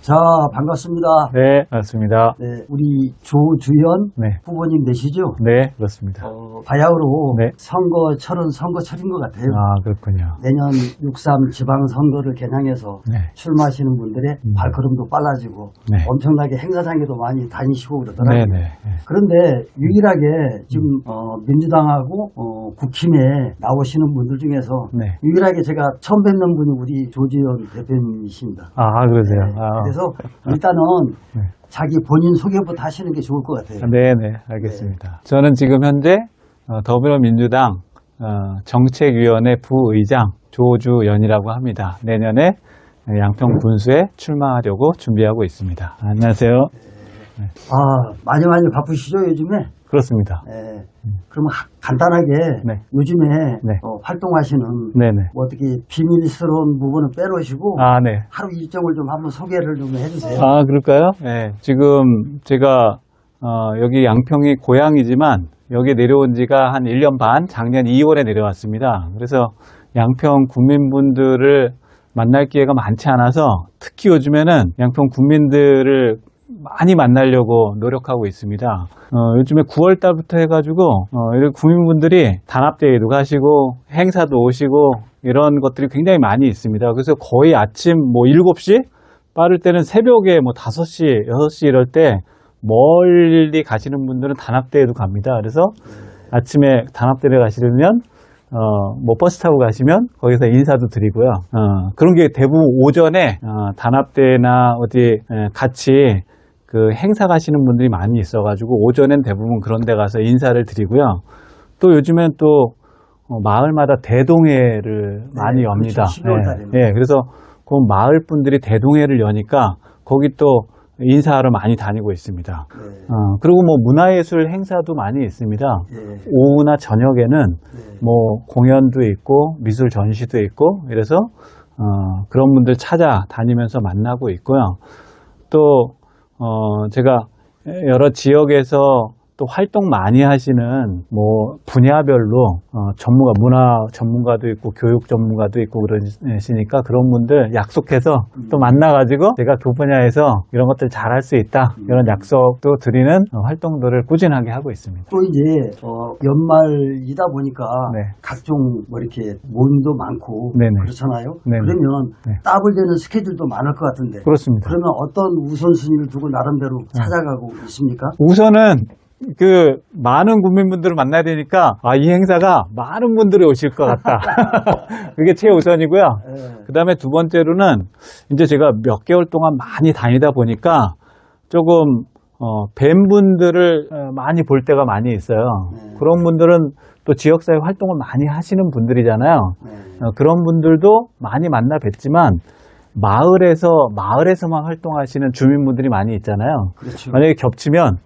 자, 반갑습니다. 네, 반갑습니다. 네, 우리 조주현 네. 후보님 되시죠? 네, 그렇습니다. 바야흐로 네. 선거철은 선거철인 것 같아요. 아, 그렇군요. 내년 6.3 지방선거를 겨냥해서 네. 출마하시는 분들의 발걸음도 빨라지고 네. 엄청나게 행사장에도 많이 다니시고 그러더라고요. 네, 네. 그런데 유일하게 지금 민주당하고 국힘에 나오시는 분들 중에서 네. 유일하게 제가 처음 뵙는 분이 우리 조주현 대표님이십니다. 아, 그러세요. 네, 아. 그래서 일단은 네. 자기 본인 소개부터 하시는 게 좋을 것 같아요. 네, 네, 알겠습니다. 저는 지금 현재 더불어민주당 정책위원회 부의장 조주연이라고 합니다. 내년에 양평 군수에 출마하려고 준비하고 있습니다. 안녕하세요. 아, 많이 바쁘시죠, 요즘에? 그렇습니다. 네. 그러면 간단하게 네. 요즘에 네. 활동하시는 네네. 뭐 어떻게 비밀스러운 부분은 빼놓으시고 아, 네. 하루 일정을 좀 한번 소개를 좀 해주세요. 아, 그럴까요? 네. 지금 제가 여기 양평이 고향이지만 여기 내려온 지가 한 1년 반, 작년 2월에 내려왔습니다. 그래서 양평 국민분들을 만날 기회가 많지 않아서 특히 요즘에는 양평 국민들을 많이 만나려고 노력하고 있습니다. 요즘에 9월 달부터 해가지고 이렇게 국민분들이 단합대회도 가시고 행사도 오시고 이런 것들이 굉장히 많이 있습니다. 그래서 거의 아침 뭐 7시, 빠를 때는 새벽에 뭐 5시, 6시 이럴 때 멀리 가시는 분들은 단합대회도 갑니다. 그래서 아침에 단합대회 가시려면 뭐 버스 타고 가시면 거기서 인사도 드리고요. 그런 게 대부분 오전에 단합대회나 어디 같이 그 행사 가시는 분들이 많이 있어가지고 오전엔 대부분 그런 데 가서 인사를 드리고요. 또 요즘엔 또 마을마다 대동회를 많이 엽니다. 그렇죠. 12월 달에는. 네, 그래서 그 마을 분들이 대동회를 여니까 거기 또 인사하러 많이 다니고 있습니다. 네. 그리고 뭐 문화예술 행사도 많이 있습니다. 네. 오후나 저녁에는 네. 뭐 공연도 있고 미술 전시도 있고 이래서 그런 분들 찾아다니면서 만나고 있고요. 또 제가 여러 지역에서 또 활동 많이 하시는 뭐 분야별로 전문가, 문화 전문가도 있고 교육 전문가도 있고 그러시니까 그런 분들 약속해서 또 만나가지고 제가 그 분야에서 이런 것들 잘할 수 있다 이런 약속도 드리는 활동들을 꾸준하게 하고 있습니다. 또 이제 연말이다 보니까 네. 각종 뭐 이렇게 모임도 많고 네네. 그렇잖아요. 네네. 그러면 네. 따블되는 스케줄도 많을 것 같은데 그렇습니다. 그러면 어떤 우선순위를 두고 나름대로 찾아가고 있습니까? 우선은 그 많은 국민분들을 만나야 되니까 이 행사가 많은 분들이 오실 것 같다. 그게 최우선이고요. 네. 그 다음에 두 번째로는 이제 제가 몇 개월 동안 많이 다니다 보니까 조금 뵌 분들을 많이 볼 때가 많이 있어요. 네. 그런 분들은 또 지역사회 활동을 많이 하시는 분들이잖아요. 네. 그런 분들도 많이 만나 뵙지만 마을에서만 활동하시는 주민분들이 많이 있잖아요. 그렇죠. 만약에 겹치면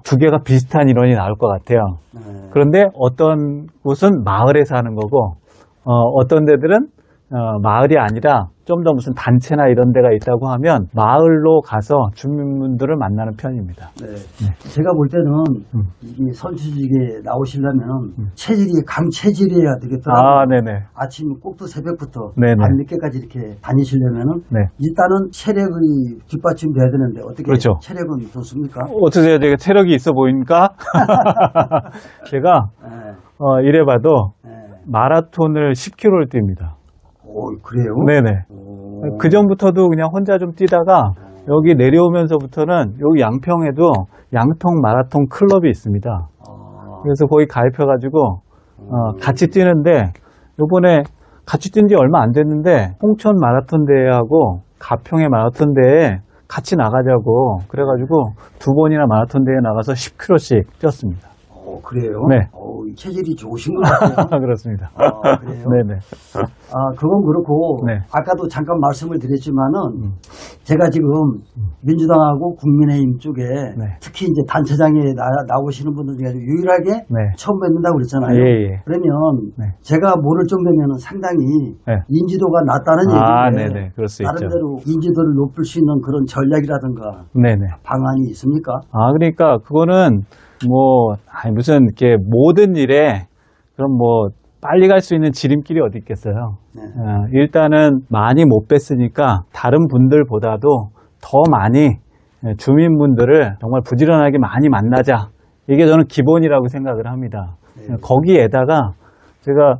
두 개가 비슷한 인원이 나올 것 같아요. 네. 그런데 어떤 곳은 마을에서 하는 거고 어떤 데들은 마을이 아니라 좀 더 무슨 단체나 이런 데가 있다고 하면 마을로 가서 주민분들을 만나는 편입니다. 네. 제가 볼 때는 이 선출직에 나오시려면 체질이 강체질이어야 되겠더라고요. 아, 네네. 아침 꼭두 새벽부터 네네. 밤 늦게까지 이렇게 다니시려면은 네. 일단은 체력이 뒷받침돼야 되는데 어떻게 그렇죠. 체력은 좋습니까? 어떠세요? 제가 체력이 있어 보입니까? 제가 네. 이래봐도 네. 마라톤을 10km를 뜁니다. 오, 그래요? 네네. 오. 그 전부터도 그냥 혼자 좀 뛰다가 여기 내려오면서부터는 여기 양평에도 양평 마라톤 클럽이 있습니다. 아, 그래서 거기 가입해가지고 같이 뛰는데 요번에 같이 뛴 지 얼마 안 됐는데 홍천 마라톤 대회하고 가평의 마라톤 대회에 같이 나가자고 그래가지고 두 번이나 마라톤 대회에 나가서 10km씩 뛰었습니다. 그래요? 네. 체질이 좋으신 것 같아요. 그렇습니다. 아, 그래요? 네네. 그건 그렇고, 네. 아까도 잠깐 말씀을 드렸지만은, 제가 지금 민주당하고 국민의힘 쪽에 네. 특히 이제 단체장에 나오시는 분들 중에 유일하게 네. 처음 뵙는다고 그랬잖아요. 예. 그러면 네. 제가 모를 정도면 상당히 네. 인지도가 낮다는 얘기인데, 네네. 그럴 수 있죠. 나름대로 인지도를 높일 수 있는 그런 전략이라든가 네네. 방안이 있습니까? 그러니까 그거는 뭐 무슨 이렇게 모든 일에 그럼 뭐 빨리 갈 수 있는 지름길이 어디 있겠어요. 네. 일단은 많이 못 뵀으니까 다른 분들보다도 더 많이 주민분들을 정말 부지런하게 많이 만나자. 이게 저는 기본이라고 생각을 합니다. 네. 거기에다가 제가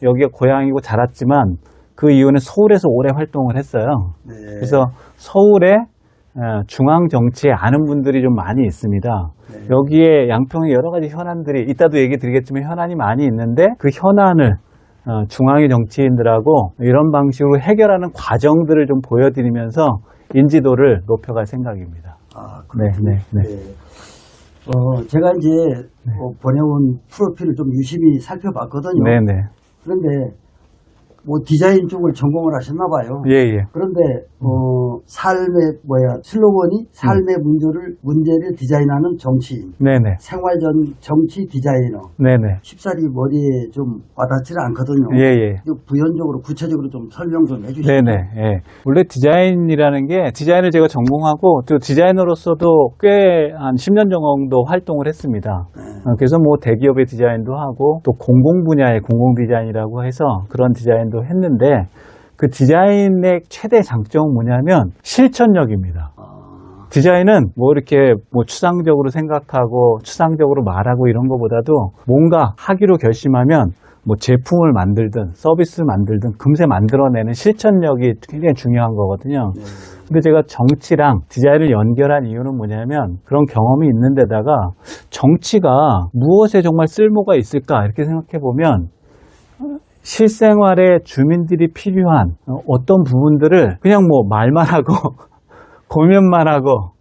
여기가 고향이고 자랐지만 그 이후는 서울에서 오래 활동을 했어요. 네. 그래서 서울에 중앙 정치에 아는 분들이 좀 많이 있습니다. 네. 여기에 양평에 여러 가지 현안들이 이따도 얘기 드리겠지만 현안이 많이 있는데 그 현안을 중앙의 정치인들하고 이런 방식으로 해결하는 과정들을 좀 보여드리면서 인지도를 높여갈 생각입니다. 아, 그렇군요. 네. 제가 이제 보내온 프로필을 좀 유심히 살펴봤거든요. 네네. 그런데 뭐 디자인 쪽을 전공을 하셨나 봐요. 예. 그런데 삶의 슬로건이 삶의 문제를 디자인하는 정치인, 네네. 생활전 정치 디자이너. 네네. 쉽사리 머리에 좀 와닿지는 않거든요. 예. 부연적으로 구체적으로 좀 설명 좀 해주시죠. 네네. 예. 원래 디자인이라는 게 디자인을 제가 전공하고 또 디자이너로서도 꽤 한 10년 정도 활동을 했습니다. 그래서 뭐 대기업의 디자인도 하고 또 공공 분야의 공공 디자인이라고 해서 그런 디자인도 했는데 그 디자인의 최대 장점은 뭐냐면 실천력입니다. 디자인은 뭐 이렇게 뭐 추상적으로 생각하고 추상적으로 말하고 이런 것보다도 뭔가 하기로 결심하면 뭐 제품을 만들든 서비스를 만들든 금세 만들어내는 실천력이 굉장히 중요한 거거든요. 근데 제가 정치랑 디자인을 연결한 이유는 뭐냐면 그런 경험이 있는 데다가 정치가 무엇에 정말 쓸모가 있을까 이렇게 생각해 보면 실생활에 주민들이 필요한 어떤 부분들을 그냥 뭐 말만 하고 고민만 하고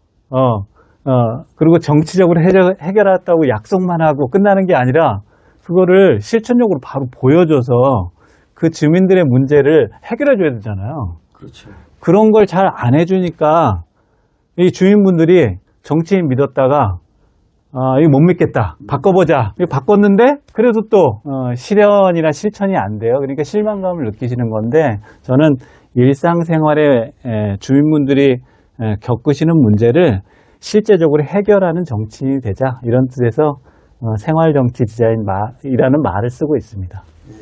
그리고 정치적으로 해결했다고 약속만 하고 끝나는 게 아니라 그거를 실천적으로 바로 보여줘서 그 주민들의 문제를 해결해 줘야 되잖아요. 그렇죠. 그런 걸 잘 안 해주니까 이 주민분들이 정치인 믿었다가 이거 못 믿겠다. 바꿔보자. 이거 바꿨는데 그래도 또 실현이나 실천이 안 돼요. 그러니까 실망감을 느끼시는 건데 저는 일상생활에 주민분들이 겪으시는 문제를 실제적으로 해결하는 정치인이 되자 이런 뜻에서 생활정치 디자인이라는 말을 쓰고 있습니다.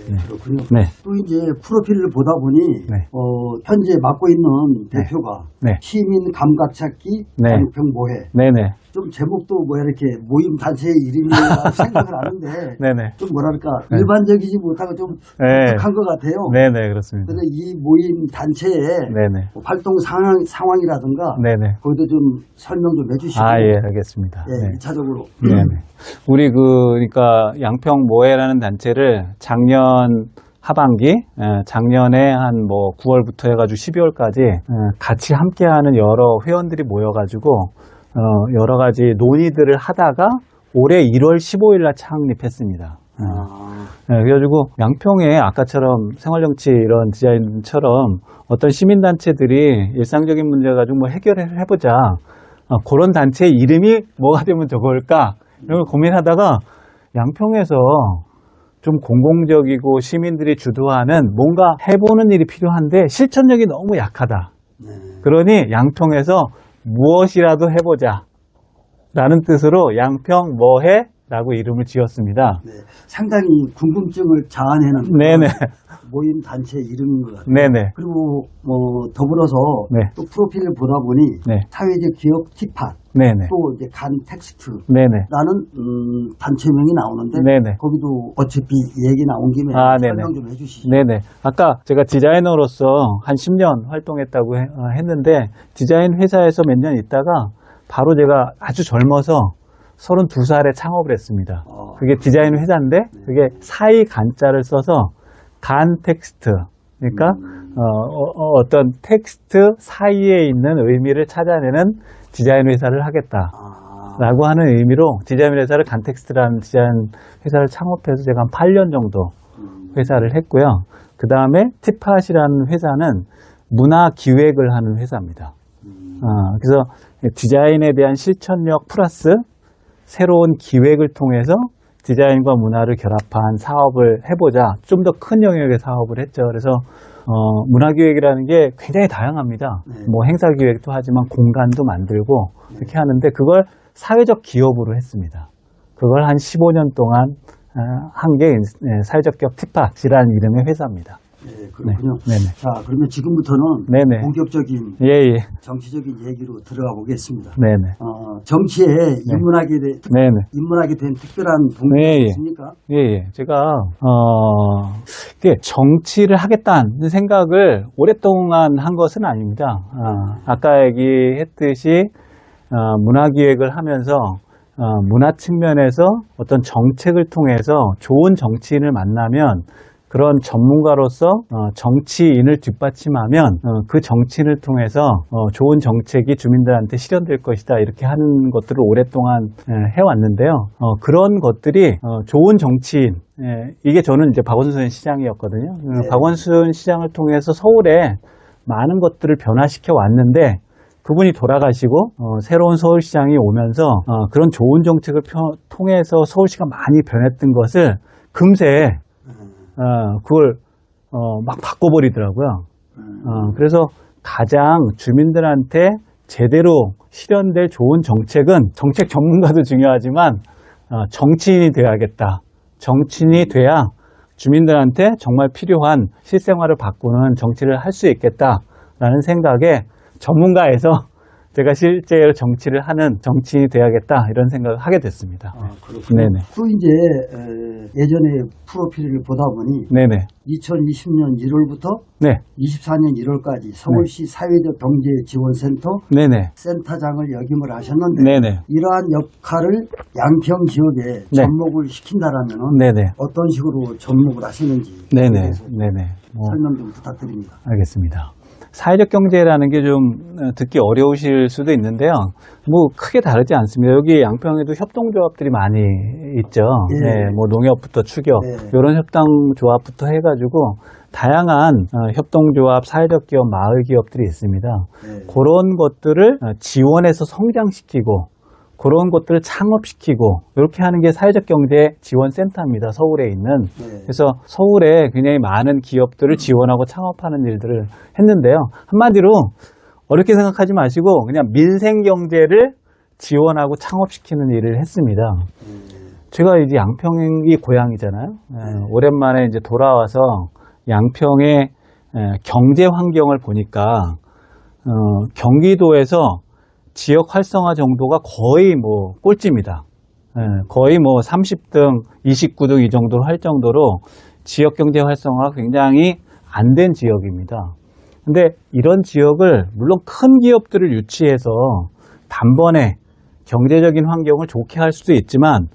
네, 그렇군요. 네. 또 이제 프로필을 보다 보니 네. 현재 맡고 있는 대표가 네. 시민 감각 찾기 네. 양평 모해. 네네. 좀 제목도 뭐 이렇게 모임 단체의 이름이라고 생각을 하는데 네네. 좀 뭐랄까 네. 일반적이지 못하고 좀 네. 독특한 것 같아요. 네네, 그렇습니다. 그래서 이 모임 단체의 네네. 활동 상황이라든가 네네. 거기도 좀 설명 좀 해주시고. 예, 알겠습니다. 예, 네. 1차적으로. 네네. 우리 그러니까 양평 모해라는 단체를 작년 하반기, 작년에 한 뭐 9월부터 해가지고 12월까지 같이 함께하는 여러 회원들이 모여가지고 여러 가지 논의들을 하다가 올해 1월 15일 날 창립했습니다. 그래가지고 양평에 아까처럼 생활정치 이런 디자인처럼 어떤 시민단체들이 일상적인 문제 가지고 뭐 해결을 해보자. 그런 단체의 이름이 뭐가 되면 좋을까? 이런 걸 고민하다가 양평에서 좀 공공적이고 시민들이 주도하는 뭔가 해보는 일이 필요한데 실천력이 너무 약하다. 그러니 양평에서 무엇이라도 해보자 라는 뜻으로 양평 뭐해? 라고 이름을 지었습니다. 네, 상당히 궁금증을 자아내는 네네. 모임 단체 이름인 것 같아요. 네네. 그리고 더불어서 네. 또 프로필을 보다 보니 네. 사회적 기업 티팟 네네. 또 이제 간 텍스트라는 네네. 단체명이 나오는데 네네. 거기도 어차피 얘기 나온 김에 네네. 설명 좀 해주시죠. 네네. 아까 제가 디자이너로서 한 10년 활동했다고 했는데 디자인 회사에서 몇 년 있다가 바로 제가 아주 젊어서 32살에 창업을 했습니다. 그게 디자인 회사인데 그게 사이 간자를 써서 간 텍스트 그러니까 어떤 텍스트 사이에 있는 의미를 찾아내는 디자인 회사를 하겠다라고 하는 의미로 디자인 회사를 간 텍스트라는 디자인 회사를 창업해서 제가 한 8년 정도 회사를 했고요. 그 다음에 티팟이라는 회사는 문화 기획을 하는 회사입니다. 그래서 디자인에 대한 실천력 플러스 새로운 기획을 통해서 디자인과 문화를 결합한 사업을 해보자. 좀 더 큰 영역의 사업을 했죠. 그래서 문화기획이라는 게 굉장히 다양합니다. 뭐 행사기획도 하지만 공간도 만들고 이렇게 하는데 그걸 사회적 기업으로 했습니다. 그걸 한 15년 동안 한 게 사회적 기업 티팟이라는 이름의 회사입니다. 네, 그렇군요. 네네. 자, 그러면 지금부터는 네네. 본격적인 예, 예. 정치적인 얘기로 들어가 보겠습니다. 네네. 정치에 입문하게 된 특별한 동기가 네, 예. 있습니까? 예, 예. 제가, 이게 정치를 하겠다는 생각을 오랫동안 한 것은 아닙니다. 아까 얘기했듯이, 문화기획을 하면서, 문화 측면에서 어떤 정책을 통해서 좋은 정치인을 만나면 그런 전문가로서 정치인을 뒷받침하면 그 정치인을 통해서 좋은 정책이 주민들한테 실현될 것이다 이렇게 하는 것들을 오랫동안 해왔는데요. 그런 것들이 좋은 정치인 이게 저는 이제 박원순 시장이었거든요. 네. 박원순 시장을 통해서 서울에 많은 것들을 변화시켜 왔는데 그분이 돌아가시고 새로운 서울시장이 오면서 그런 좋은 정책을 통해서 서울시가 많이 변했던 것을 금세 그걸 막 바꿔버리더라고요. 그래서 가장 주민들한테 제대로 실현될 좋은 정책은 정책 전문가도 중요하지만 정치인이 돼야겠다. 정치인이 돼야 주민들한테 정말 필요한 실생활을 바꾸는 정치를 할 수 있겠다라는 생각에 전문가에서 제가 실제로 정치를 하는 정치인이 돼야겠다 이런 생각을 하게 됐습니다. 그렇군요. 네네. 또 이제 예전에 프로필을 보다 보니 네네. 2020년 1월부터 네. 24년 1월까지 서울시 사회적 경제지원센터 네네. 센터장을 역임을 하셨는데 네네. 이러한 역할을 양평 지역에 네. 접목을 시킨다라면 네네. 어떤 식으로 접목을 하시는지 네네. 네네. 설명 좀 부탁드립니다. 알겠습니다. 사회적 경제라는 게 좀 듣기 어려우실 수도 있는데요. 뭐 크게 다르지 않습니다. 여기 양평에도 협동조합들이 많이 있죠. 예. 네, 뭐 농협부터 추격 예. 이런 협동조합부터 해가지고 다양한 협동조합, 사회적 기업, 마을 기업들이 있습니다. 예. 그런 것들을 지원해서 성장시키고 그런 것들을 창업시키고 이렇게 하는 게 사회적 경제 지원센터입니다. 서울에 있는. 네. 그래서 서울에 굉장히 많은 기업들을 지원하고 창업하는 일들을 했는데요. 한마디로 어렵게 생각하지 마시고 그냥 민생 경제를 지원하고 창업시키는 일을 했습니다. 제가 이제 양평이 고향이잖아요. 오랜만에 이제 돌아와서 양평의 경제 환경을 보니까 경기도에서 지역 활성화 정도가 거의 뭐 꼴찌입니다. 거의 뭐 30등, 29등 이 정도로 할 정도로 지역 경제 활성화가 굉장히 안 된 지역입니다. 근데 이런 지역을 물론 큰 기업들을 유치해서 단번에 경제적인 환경을 좋게 할 수도 있지만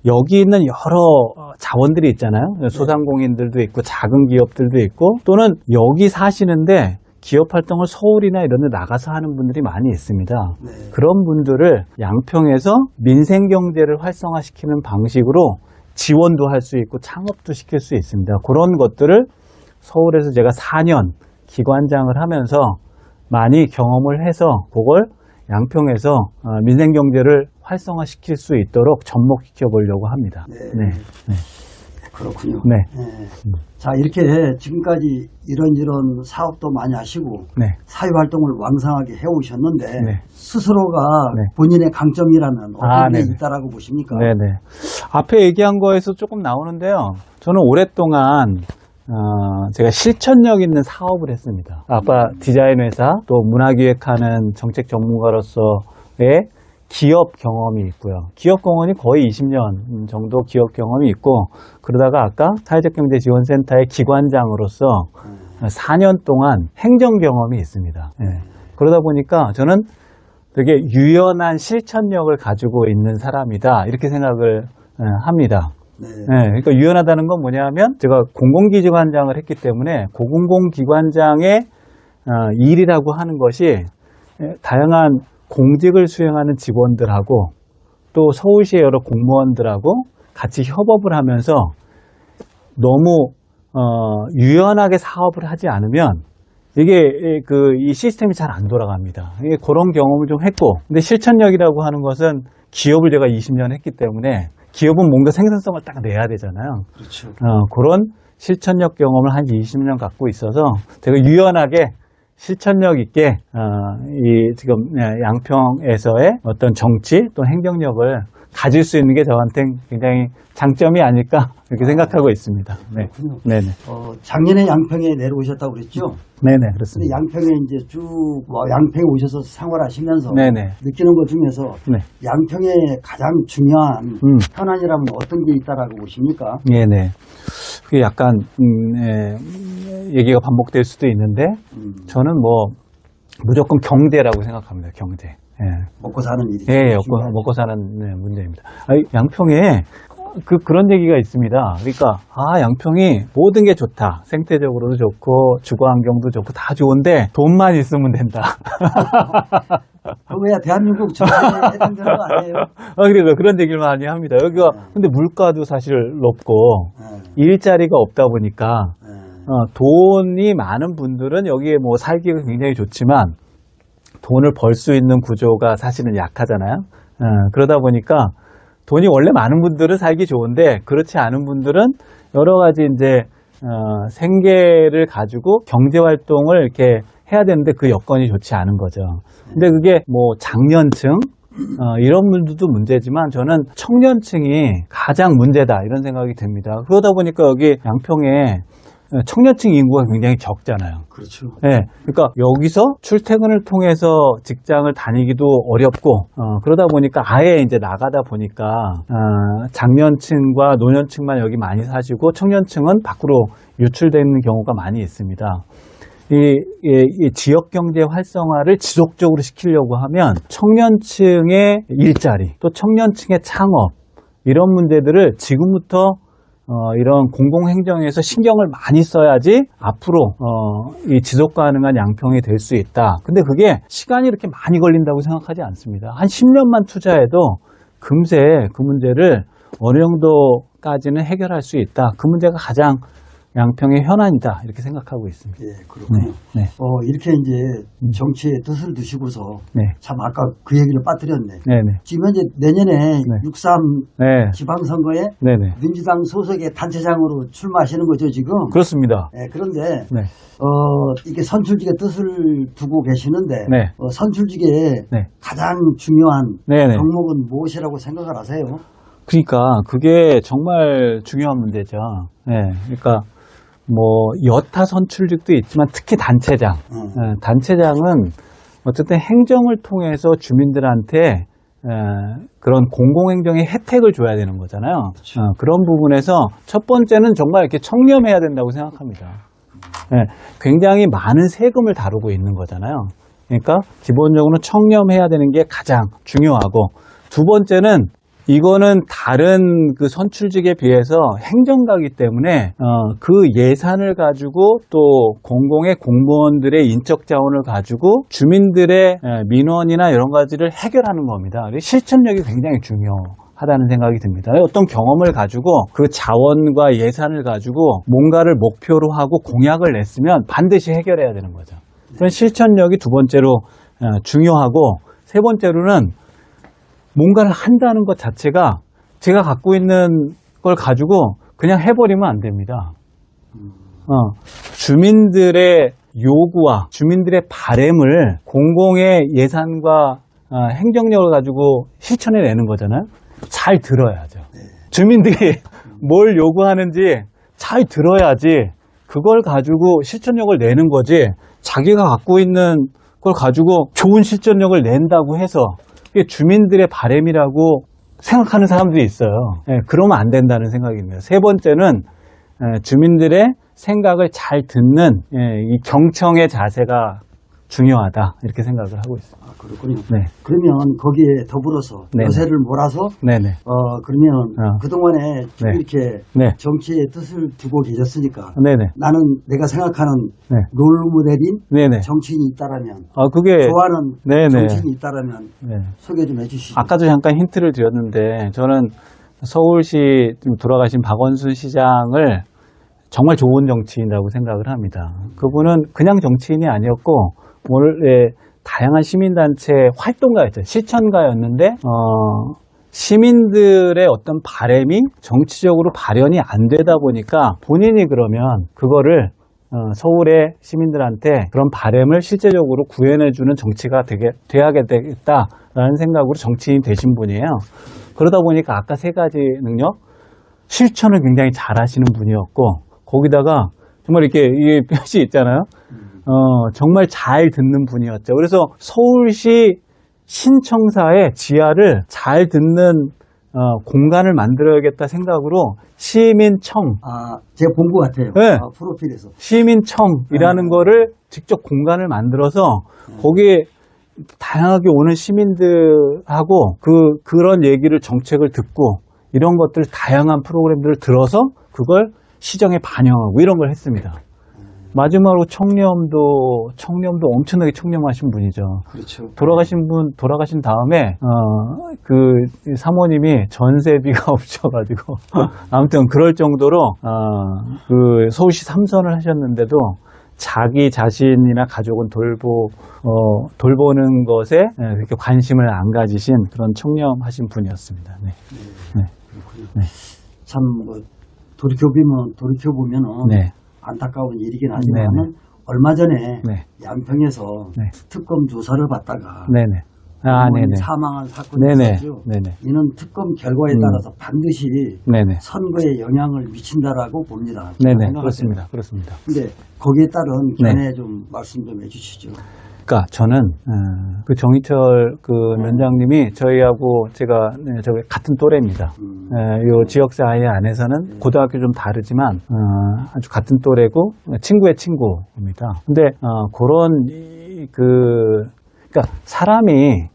여기 있는 여러 자원들이 있잖아요. 소상공인들도 있고 작은 기업들도 있고 또는 여기 사시는데 기업 활동을 서울이나 이런 데 나가서 하는 분들이 많이 있습니다. 네. 그런 분들을 양평에서 민생 경제를 활성화시키는 방식으로 지원도 할 수 있고 창업도 시킬 수 있습니다. 그런 것들을 서울에서 제가 4년 기관장을 하면서 많이 경험을 해서 그걸 양평에서 민생 경제를 활성화시킬 수 있도록 접목시켜 보려고 합니다. 네. 네. 네. 그렇군요. 네. 자, 이렇게 지금까지 이런 사업도 많이 하시고 네. 사회활동을 왕성하게 해오셨는데 네. 스스로가 네. 본인의 강점이라면 어떤 게 네네. 있다라고 보십니까? 네네. 앞에 얘기한 거에서 조금 나오는데요. 저는 오랫동안 제가 실천력 있는 사업을 했습니다. 아빠 디자인 회사 또 문화기획하는 정책 전문가로서의 기업 경험이 있고요. 기업 경험이 거의 20년 정도 기업 경험이 있고 그러다가 아까 사회적경제지원센터의 기관장으로서 4년 동안 행정 경험이 있습니다. 네. 그러다 보니까 저는 되게 유연한 실천력을 가지고 있는 사람이다 이렇게 생각을 합니다. 네. 네, 그러니까 유연하다는 건 뭐냐면 제가 공공기관장을 했기 때문에 공공기관장의 일이라고 하는 것이 다양한 공직을 수행하는 직원들하고 또 서울시의 여러 공무원들하고 같이 협업을 하면서 너무 유연하게 사업을 하지 않으면 이게 이 시스템이 잘 안 돌아갑니다. 이게 그런 경험을 좀 했고 근데 실천력이라고 하는 것은 기업을 제가 20년 했기 때문에 기업은 뭔가 생산성을 딱 내야 되잖아요. 그렇죠. 그런 실천력 경험을 한 20년 갖고 있어서 되게 유연하게 실천력 있게 이 지금 양평에서의 어떤 정치 또 행정력을 가질 수 있는 게 저한테는 굉장히 장점이 아닐까 이렇게 생각하고 있습니다. 네. 그렇군요. 네네. 작년에 양평에 내려오셨다고 그랬죠? 네네, 근데 그렇습니다. 양평에 이제 쭉 양평에 오셔서 생활하시면서 네네. 느끼는 것 중에서 네. 양평의 가장 중요한 현안이라면 어떤 게 있다라고 보십니까? 네네. 그게 약간, 얘기가 반복될 수도 있는데, 저는 뭐, 무조건 경제라고 생각합니다, 경제. 예. 먹고 사는 일이. 예, 먹고 사는 문제입니다. 양평에 그런 얘기가 있습니다. 그러니까, 양평이 모든 게 좋다. 생태적으로도 좋고, 주거 환경도 좋고, 다 좋은데, 돈만 있으면 된다. 그거야 대한민국 정치에 해당되는 거 아니에요? 그러니까 그런 얘기를 많이 합니다. 여기가, 근데 물가도 사실 높고, 일자리가 없다 보니까, 돈이 많은 분들은 여기에 뭐 살기가 굉장히 좋지만, 돈을 벌 수 있는 구조가 사실은 약하잖아요. 그러다 보니까, 돈이 원래 많은 분들은 살기 좋은데 그렇지 않은 분들은 여러 가지 이제 생계를 가지고 경제 활동을 이렇게 해야 되는데 그 여건이 좋지 않은 거죠. 근데 그게 뭐 장년층 이런 분들도 문제지만 저는 청년층이 가장 문제다 이런 생각이 듭니다. 그러다 보니까 여기 양평에 청년층 인구가 굉장히 적잖아요. 그렇죠. 네, 그러니까 여기서 출퇴근을 통해서 직장을 다니기도 어렵고 그러다 보니까 아예 이제 나가다 보니까 장년층과 노년층만 여기 많이 사시고 청년층은 밖으로 유출되는 경우가 많이 있습니다. 이 지역 경제 활성화를 지속적으로 시키려고 하면 청년층의 일자리 또 청년층의 창업 이런 문제들을 지금부터 이런 공공행정에서 신경을 많이 써야지 앞으로 이 지속 가능한 양평이 될 수 있다. 근데 그게 시간이 이렇게 많이 걸린다고 생각하지 않습니다. 한 10년만 투자해도 금세 그 문제를 어느 정도까지는 해결할 수 있다. 그 문제가 가장 양평의 현안이다. 이렇게 생각하고 있습니다. 예, 그렇군요. 네. 이렇게 이제 정치의 뜻을 두시고서 네. 참 아까 그 얘기를 빠뜨렸네. 네네. 지금 현재 내년에 6.3 네. 지방선거에 네네. 민주당 소속의 단체장으로 출마하시는 거죠, 지금? 그렇습니다. 네, 그런데 네. 이게 선출직의 뜻을 두고 계시는데 네. 선출직의 네. 가장 중요한 네네. 덕목은 무엇이라고 생각을 하세요? 그러니까 그게 정말 중요한 문제죠. 네. 그러니까 뭐 여타 선출직도 있지만 특히 단체장. 단체장은 어쨌든 행정을 통해서 주민들한테 그런 공공행정의 혜택을 줘야 되는 거잖아요. 그런 부분에서 첫 번째는 정말 이렇게 청렴해야 된다고 생각합니다. 굉장히 많은 세금을 다루고 있는 거잖아요. 그러니까 기본적으로 청렴해야 되는 게 가장 중요하고 두 번째는 이거는 다른 그 선출직에 비해서 행정가기 때문에 그 예산을 가지고 또 공공의 공무원들의 인적 자원을 가지고 주민들의 민원이나 이런 가지를 해결하는 겁니다. 실천력이 굉장히 중요하다는 생각이 듭니다. 어떤 경험을 가지고 그 자원과 예산을 가지고 뭔가를 목표로 하고 공약을 냈으면 반드시 해결해야 되는 거죠. 그런 실천력이 두 번째로 중요하고 세 번째로는 뭔가를 한다는 것 자체가 제가 갖고 있는 걸 가지고 그냥 해버리면 안 됩니다. 주민들의 요구와 주민들의 바램을 공공의 예산과 행정력을 가지고 실천해내는 거잖아요. 잘 들어야죠. 주민들이 뭘 요구하는지 잘 들어야지 그걸 가지고 실천력을 내는 거지 자기가 갖고 있는 걸 가지고 좋은 실천력을 낸다고 해서 이게 주민들의 바람이라고 생각하는 사람들이 있어요. 그러면 안 된다는 생각입니다. 세 번째는 주민들의 생각을 잘 듣는 이 경청의 자세가 중요하다 이렇게 생각을 하고 있습니다. 그렇군요. 네. 그러면 거기에 더불어서 네네. 여세를 몰아서 네네. 그러면 그동안에 좀 네. 이렇게 네. 정치의 뜻을 두고 계셨으니까 네네. 나는 내가 생각하는 네. 롤모델인 네네. 정치인이 있다라면 그게 좋아하는 네네. 정치인이 있다라면 네. 소개 좀 해주시죠. 아까도 잠깐 힌트를 드렸는데 저는 서울시 좀 돌아가신 박원순 시장을 정말 좋은 정치인이라고 생각을 합니다. 그분은 그냥 정치인이 아니었고 원래 다양한 시민단체 활동가였죠. 실천가였는데 시민들의 어떤 바람이 정치적으로 발현이 안 되다 보니까 본인이 그러면 그거를 서울의 시민들한테 그런 바람을 실제적으로 구현해주는 정치가 돼야 되겠다라는 생각으로 정치인이 되신 분이에요. 그러다 보니까 아까 세 가지 능력, 실천을 굉장히 잘 하시는 분이었고, 거기다가 정말 이게 뼈시 있잖아요. 정말 잘 듣는 분이었죠. 그래서 서울시 신청사의 지하를 잘 듣는 공간을 만들어야겠다 생각으로 시민청. 제가 본 것 같아요. 네. 프로필에서. 시민청이라는 거를 직접 공간을 만들어서 거기에 다양하게 오는 시민들하고 그런 얘기를 정책을 듣고 이런 것들 다양한 프로그램들을 들어서 그걸 시정에 반영하고 이런 걸 했습니다. 마지막으로 청렴도 엄청나게 청렴하신 분이죠. 그렇죠. 돌아가신 다음에, 그 사모님이 전세비가 없어가지고, 아무튼 그럴 정도로, 그 서울시 3선을 하셨는데도 자기 자신이나 가족은 돌보는 것에 그렇게 관심을 안 가지신 그런 청렴하신 분이었습니다. 네. 네. 그렇군요. 네. 참, 돌이켜보면은. 네. 안타까운 일이긴 하지만 얼마 전에 네. 양평에서 네. 특검 조사를 받다가 네네. 부모님 사망한 사건이 네네. 있었죠. 네네. 이는 특검 결과에 따라서 반드시 네네. 선거에 영향을 미친다라고 봅니다. 네네. 그렇습니다. 그렇습니다. 근데 거기에 따른 네. 견해 좀 말씀 좀 해주시죠. 그러니까 저는 그 정희철 그 면장님이 저희하고 제가 저기 같은 또래입니다. 요 지역사회 안에서는 고등학교 좀 다르지만 아주 같은 또래고 친구의 친구입니다. 근데 그런 그러니까 사람이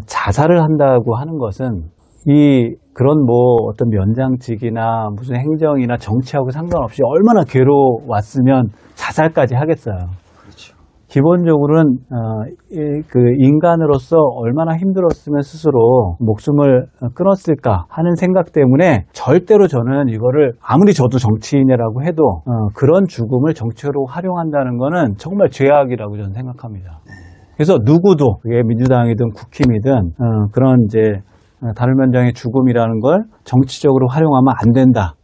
자살을 한다고 하는 것은 그런 어떤 면장직이나 무슨 행정이나 정치하고 상관없이 얼마나 괴로웠으면 자살까지 하겠어요. 기본적으로는 그 인간으로서 얼마나 힘들었으면 스스로 목숨을 끊었을까 하는 생각 때문에 절대로 저는 이거를 아무리 저도 정치인이라고 해도 그런 죽음을 정치로 활용한다는 거는 정말 죄악이라고 저는 생각합니다. 그래서 누구도 그게 민주당이든 국힘이든 그런 이제 다른 면장의 죽음이라는 걸 정치적으로 활용하면 안 된다.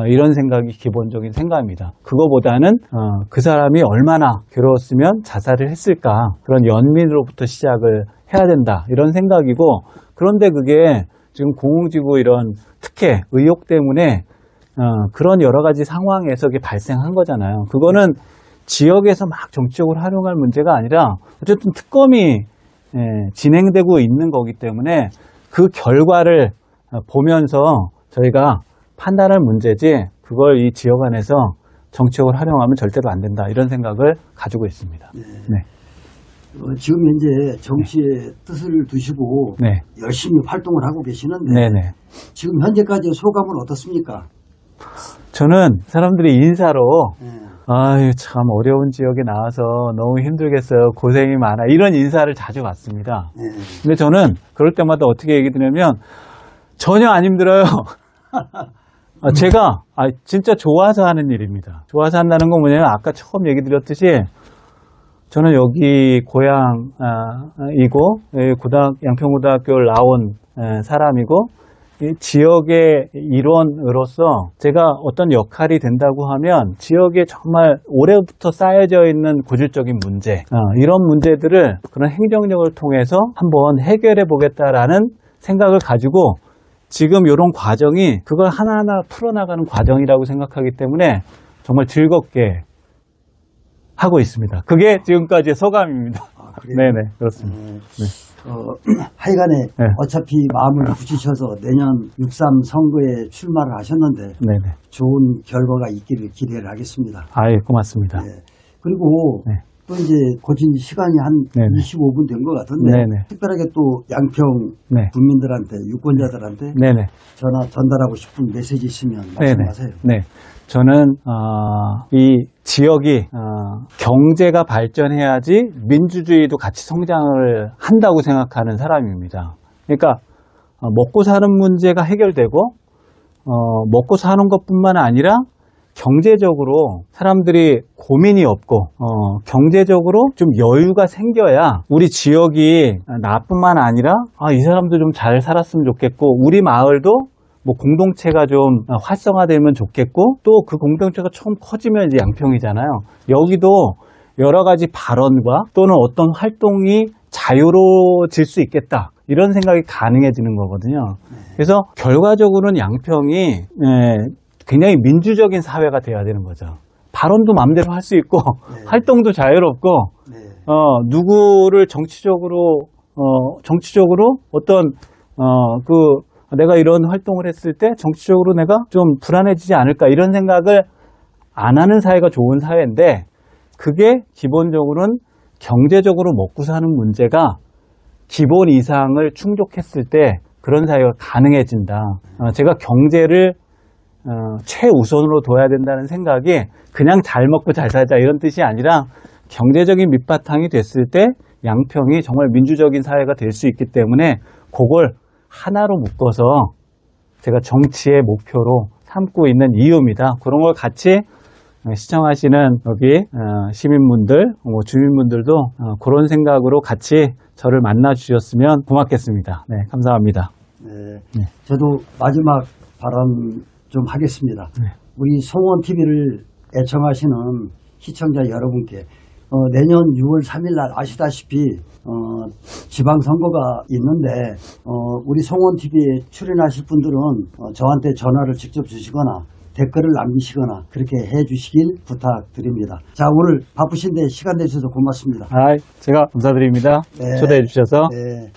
이런 생각이 기본적인 생각입니다. 그거보다는 그 사람이 얼마나 괴로웠으면 자살을 했을까 그런 연민으로부터 시작을 해야 된다 이런 생각이고 그런데 그게 지금 공공지구 이런 특혜 의혹 때문에 그런 여러 가지 상황에서 그게 발생한 거잖아요. 그거는 지역에서 막 정치적으로 활용할 문제가 아니라 어쨌든 특검이 진행되고 있는 거기 때문에 그 결과를 보면서 저희가 판단할 문제지 그걸 이 지역 안에서 정치적으로 활용하면 절대로 안 된다 이런 생각을 가지고 있습니다. 네. 네. 지금 현재 정치의 뜻을 두시고 네. 열심히 활동을 하고 계시는데 네네. 지금 현재까지의 소감은 어떻습니까? 저는 사람들이 인사로 네. 아유 참 어려운 지역에 나와서 너무 힘들겠어요. 고생이 많아. 이런 인사를 자주 받습니다. 네. 근데 저는 그럴 때마다 어떻게 얘기 드냐면 전혀 안 힘들어요. 제가 진짜 좋아서 하는 일입니다. 좋아서 한다는 건 뭐냐면 아까 처음 얘기 드렸듯이 저는 여기 고향이고 양평고등학교를 나온 사람이고 이 지역의 일원으로서 제가 어떤 역할이 된다고 하면 지역에 정말 오래부터 쌓여져 있는 고질적인 문제 이런 문제들을 그런 행정력을 통해서 한번 해결해 보겠다라는 생각을 가지고 지금 이런 과정이 그걸 하나하나 풀어나가는 과정이라고 생각하기 때문에 정말 즐겁게 하고 있습니다. 그게 지금까지의 소감입니다. 그래요? 네네, 그렇습니다. 하여간에 네. 어차피 마음을 굳이셔서 내년 6.3 선거에 출마를 하셨는데 네네. 좋은 결과가 있기를 기대를 하겠습니다. 아예 고맙습니다. 네. 그리고 네. 또 이제 거진 시간이 한 네네. 25분 된 것 같은데 네네. 특별하게 또 양평 네. 국민들한테 유권자들한테 네네. 전달하고 싶은 메시지 있으면 말씀하세요. 네. 저는 이 지역이 경제가 발전해야지 민주주의도 같이 성장을 한다고 생각하는 사람입니다. 그러니까 먹고 사는 문제가 해결되고 먹고 사는 것뿐만 아니라 경제적으로 사람들이 고민이 없고 경제적으로 좀 여유가 생겨야 우리 지역이 나뿐만 아니라 이 사람도 좀 잘 살았으면 좋겠고 우리 마을도 뭐 공동체가 좀 활성화되면 좋겠고 또 그 공동체가 처음 커지면 이제 양평이잖아요. 여기도 여러 가지 발언과 또는 어떤 활동이 자유로워질 수 있겠다. 이런 생각이 가능해지는 거거든요. 그래서 결과적으로는 양평이 굉장히 민주적인 사회가 돼야 되는 거죠. 발언도 마음대로 할 수 있고 활동도 자유롭고 네. 누구를 정치적으로 어떤 내가 이런 활동을 했을 때 정치적으로 내가 좀 불안해지지 않을까 이런 생각을 안 하는 사회가 좋은 사회인데, 그게 기본적으로는 경제적으로 먹고 사는 문제가 기본 이상을 충족했을 때 그런 사회가 가능해진다. 제가 경제를 최우선으로 둬야 된다는 생각이 그냥 잘 먹고 잘 살자 이런 뜻이 아니라, 경제적인 밑바탕이 됐을 때 양평이 정말 민주적인 사회가 될 수 있기 때문에 그걸 하나로 묶어서 제가 정치의 목표로 삼고 있는 이유입니다. 그런 걸 같이 시청하시는 여기 시민분들, 주민분들도 그런 생각으로 같이 저를 만나 주셨으면 고맙겠습니다. 네, 감사합니다. 네. 네. 저도 마지막 발언 좀 하겠습니다. 네. 우리 송원TV를 애청하시는 시청자 여러분께 내년 6월 3일 날 아시다시피 지방선거가 있는데 우리 송원TV에 출연하실 분들은 저한테 전화를 직접 주시거나 댓글을 남기시거나 그렇게 해 주시길 부탁드립니다. 자, 오늘 바쁘신데 시간 내주셔서 고맙습니다. 제가 감사드립니다. 네. 초대해 주셔서. 네.